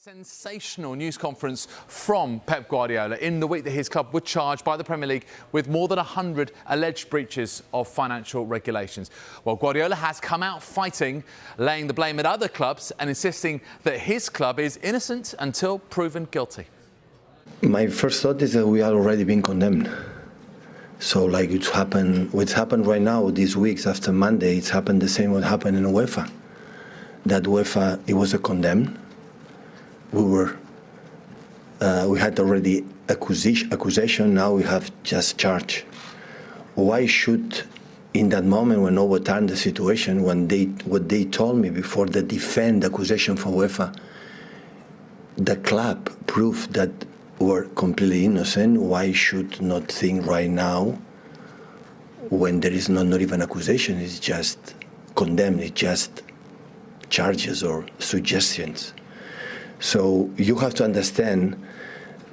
Sensational news conference from Pep Guardiola in the week that his club were charged by the Premier League with more than 100 alleged breaches of financial regulations. Well, Guardiola has come out fighting, laying the blame at other clubs and insisting that his club is innocent until proven guilty. My first thought is that we are already being condemned. So like what's happened right now, these weeks after Monday, it's happened the same what happened in UEFA. That UEFA, it was a condemned. We had already accusation, now we have just charge. Why should, in that moment when overturned the situation, what they told me before they defend the accusation from UEFA, the club proved that we're completely innocent, why should not think right now, when there is not even accusation, it's just condemned, it's just charges or suggestions. So you have to understand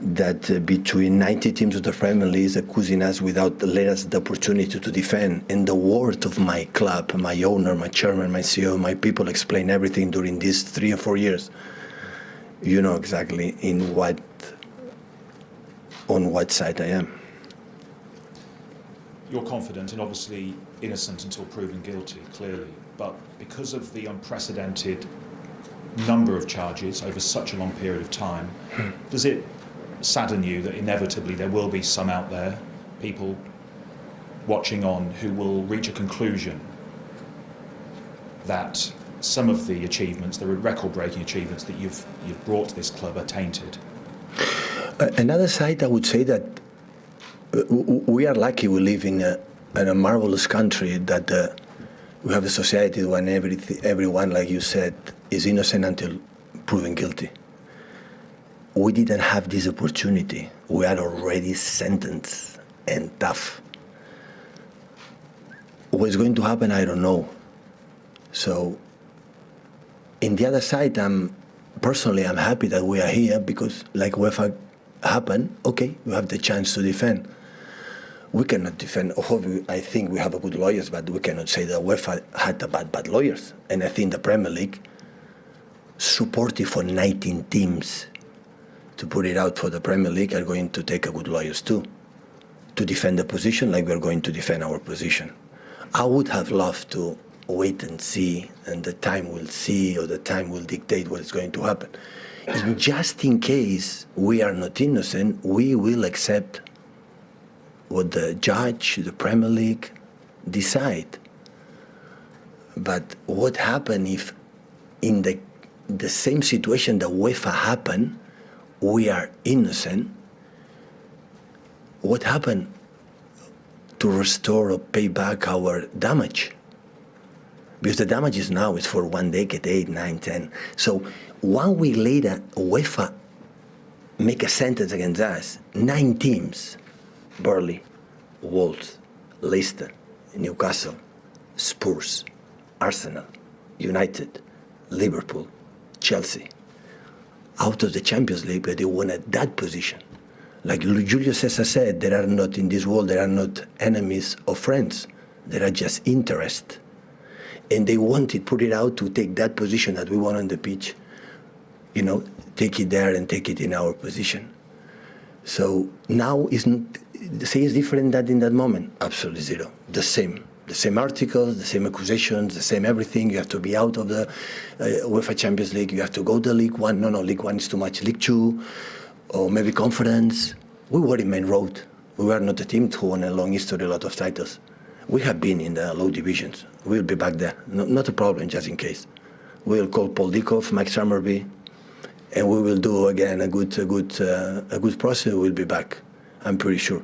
that between 90 teams of the Premier League is accusing us without letting us the opportunity to defend. And the word of my club, my owner, my chairman, my CEO, my people explain everything during these 3 or 4 years. You know exactly on what side I am. You're confident and obviously innocent until proven guilty, clearly. But because of the unprecedented number of charges over such a long period of time, does it sadden you that inevitably there will be some out there, people watching on, who will reach a conclusion that some of the achievements, the record-breaking achievements that you've brought to this club, are tainted? Another side, I would say that we are lucky we live in a marvelous country that we have a society when everyone, like you said, is innocent until proven guilty. We didn't have this opportunity. We are already sentenced and tough. What's going to happen, I don't know. So, in the other side, I'm happy that we are here because, like UEFA happened, okay, we have the chance to defend. We cannot defend. I think we have good lawyers, but we cannot say that UEFA had bad lawyers. And I think the Premier League supportive for 19 teams to put it out for the Premier League are going to take a good lawyers too to defend the position like we're going to defend our position. I would have loved to wait and see, and the time will see, or the time will dictate what is going to happen. And just in case we are not innocent, we will accept what the judge, the Premier League decide. But what happened if in the same situation that UEFA happened, we are innocent? What happened to restore or pay back our damage? Because the damage is now is for 1 decade, 8, 9, 10. So 1 week later, UEFA make a sentence against us. 9 teams, Burnley, Wolves, Leicester, Newcastle, Spurs, Arsenal, United, Liverpool, Chelsea, out of the Champions League, but they won at that position. Like Julius Caesar said, there are not in this world, there are not enemies or friends. There are just interests. And they wanted, put it out to take that position that we won on the pitch, you know, take it there and take it in our position. So now say it's different than in that moment. Absolutely zero. The same articles, the same accusations, the same everything. You have to be out of the UEFA Champions League. You have to go to League One. No, League One is too much. League Two, or maybe Conference. We were in main road. We were not a team who won a long history, a lot of titles. We have been in the low divisions. We'll be back there. Not a problem, just in case. We'll call Paul Dickoff, Mike Summerby, and we will do again a good process. We'll be back. I'm pretty sure.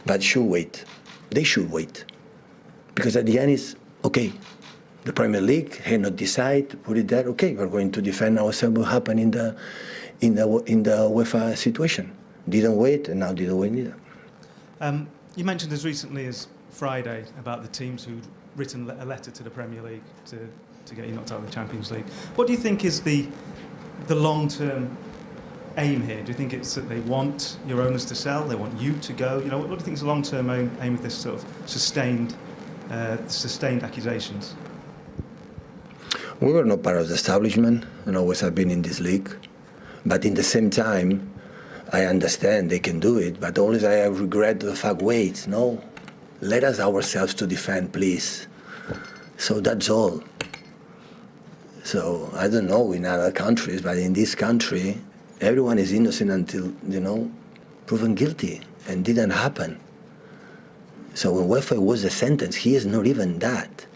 But should wait. They should wait. Because at the end is, okay, the Premier League had not decided, put it there, okay, we're going to defend ourselves what happened in the UEFA situation. Didn't wait, and now didn't wait either. You mentioned as recently as Friday about the teams who'd written a letter to the Premier League to get you knocked out of the Champions League. What do you think is the long-term aim here? Do you think it's that they want your owners to sell, they want you to go? You know, what do you think is the long-term aim of this sort of sustained accusations? We were not part of the establishment and always have been in this league. But in the same time, I understand they can do it, but always I regret the fact, wait, no, let us ourselves to defend, please. So that's all. So I don't know in other countries, but in this country, everyone is innocent until, proven guilty, and didn't happen. So when UEFA was a sentence, he is not even that.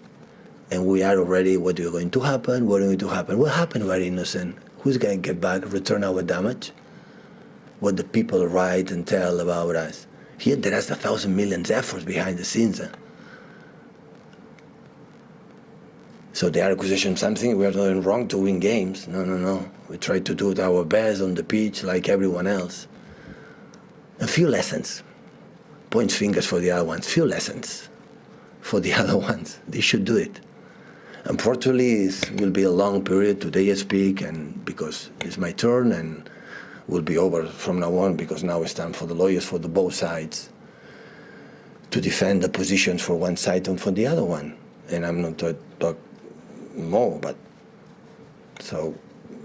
And we are already, what is going to happen, what is going to happen? What happened, we are innocent. Who's going to get back, return our damage? What the people write and tell about us. Here there is 1,000 million efforts behind the scenes. So they are accusing something, we are doing wrong to win games. No. We try to do our best on the pitch like everyone else. A few lessons. Points fingers for the other ones. Few lessons for the other ones. They should do it. Unfortunately, it will be a long period. Today I speak, and because it's my turn, and will be over from now on, because now it's time for the lawyers for the both sides to defend the positions for one side and for the other one. And I'm not to talk more, but so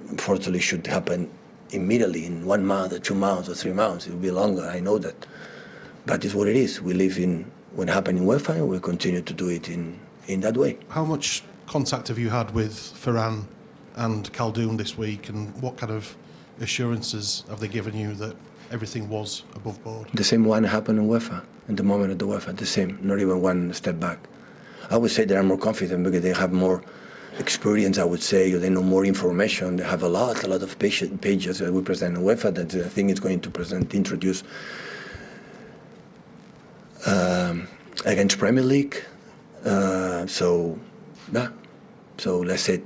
unfortunately it should happen immediately in 1 month or 2 months or 3 months. It will be longer, I know that. But it's what it is. We live in what happened in UEFA, and we continue to do it in that way. How much contact have you had with Ferran and Khaldoon this week, and what kind of assurances have they given you that everything was above board? The same one happened in UEFA, in the moment of the UEFA, the same, not even one step back. I would say they are more confident because they have more experience, I would say, or they know more information. They have a lot of pages that we present in UEFA that I think is going to introduce against Premier League. So let's say,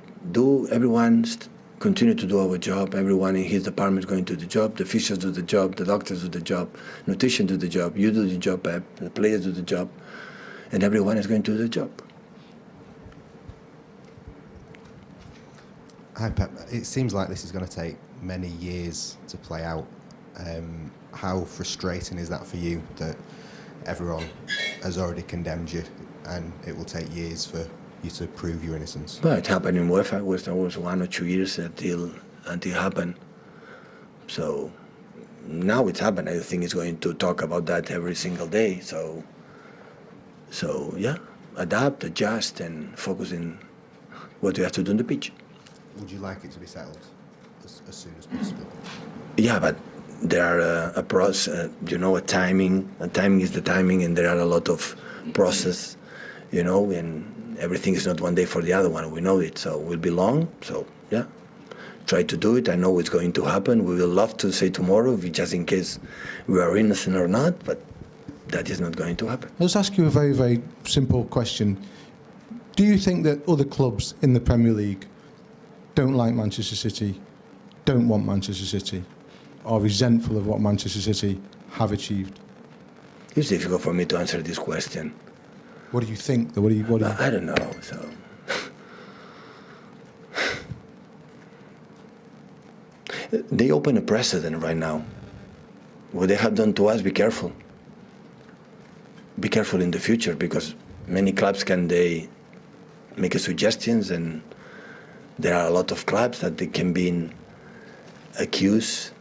everyone continue to do our job. Everyone in his department is going to do the job. The physios do the job. The doctors do the job. Nutrition do the job. You do the job, Pep. The players do the job. And everyone is going to do the job. Hi, Pep. It seems like this is going to take many years to play out. How frustrating is that for you, that everyone has already condemned you and it will take years for you to prove your innocence? Well, it happened in UEFA. It was 1 or 2 years until it happened. So now it's happened. I think it's going to talk about that every single day. So yeah, adapt, adjust, and focus in what you have to do on the pitch. Would you like it to be settled as soon as possible? Yeah, but there are a process, a timing. A timing is the timing, and there are a lot of process, and everything is not one day for the other one. We know it, so it will be long. So yeah, try to do it. I know it's going to happen. We will love to say tomorrow, just in case we are innocent or not, but that is not going to happen. I'll just ask you a very, very simple question. Do you think that other clubs in the Premier League don't like Manchester City, don't want Manchester City, are resentful of what Manchester City have achieved? It's difficult for me to answer this question. What do you think? I don't know. So they open a precedent right now. What they have done to us, be careful. Be careful in the future, because many clubs they make suggestions, and there are a lot of clubs that they can be accused,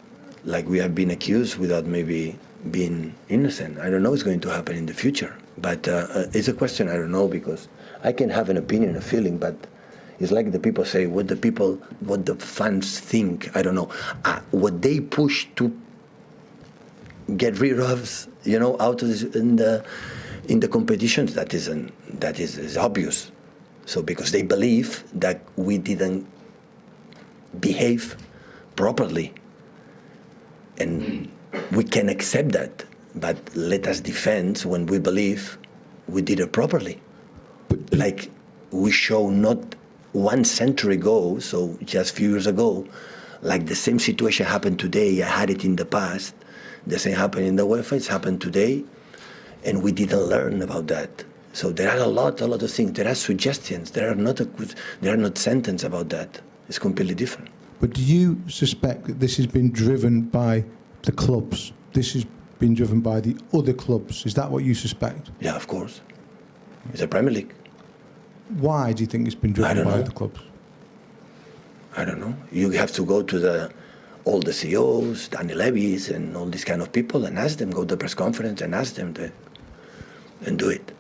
like we have been accused, without maybe being innocent. I don't know what's going to happen in the future, but it's a question I don't know, because I can have an opinion, a feeling, but it's like the people say, what the fans think, I don't know. What they push to get rid of, out of this, in the competitions, that is obvious. So because they believe that we didn't behave properly, and we can accept that, but let us defend when we believe we did it properly. Like we show not 1 century ago, so just a few years ago, like the same situation happened today. I had it in the past. The same happened in the UEFA. It's happened today, and we didn't learn about that. So there are a lot of things. There are suggestions. There are not sentences about that. It's completely different. But do you suspect that this has been driven by the clubs? This has been driven by the other clubs? Is that what you suspect? Yeah, of course. It's a Premier League. Why do you think it's been driven by the clubs? I don't know. You have to go to all the CEOs, Danny Levy's, and all these kind of people, and ask them, go to the press conference and ask them to, and do it.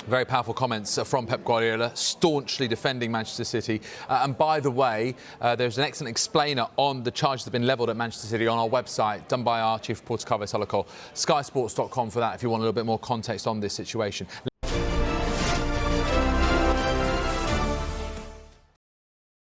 Very powerful comments from Pep Guardiola, staunchly defending Manchester City. And by the way, there's an excellent explainer on the charges that have been levelled at Manchester City on our website, done by our chief reporter, Carves Holocol, skysports.com for that, if you want a little bit more context on this situation.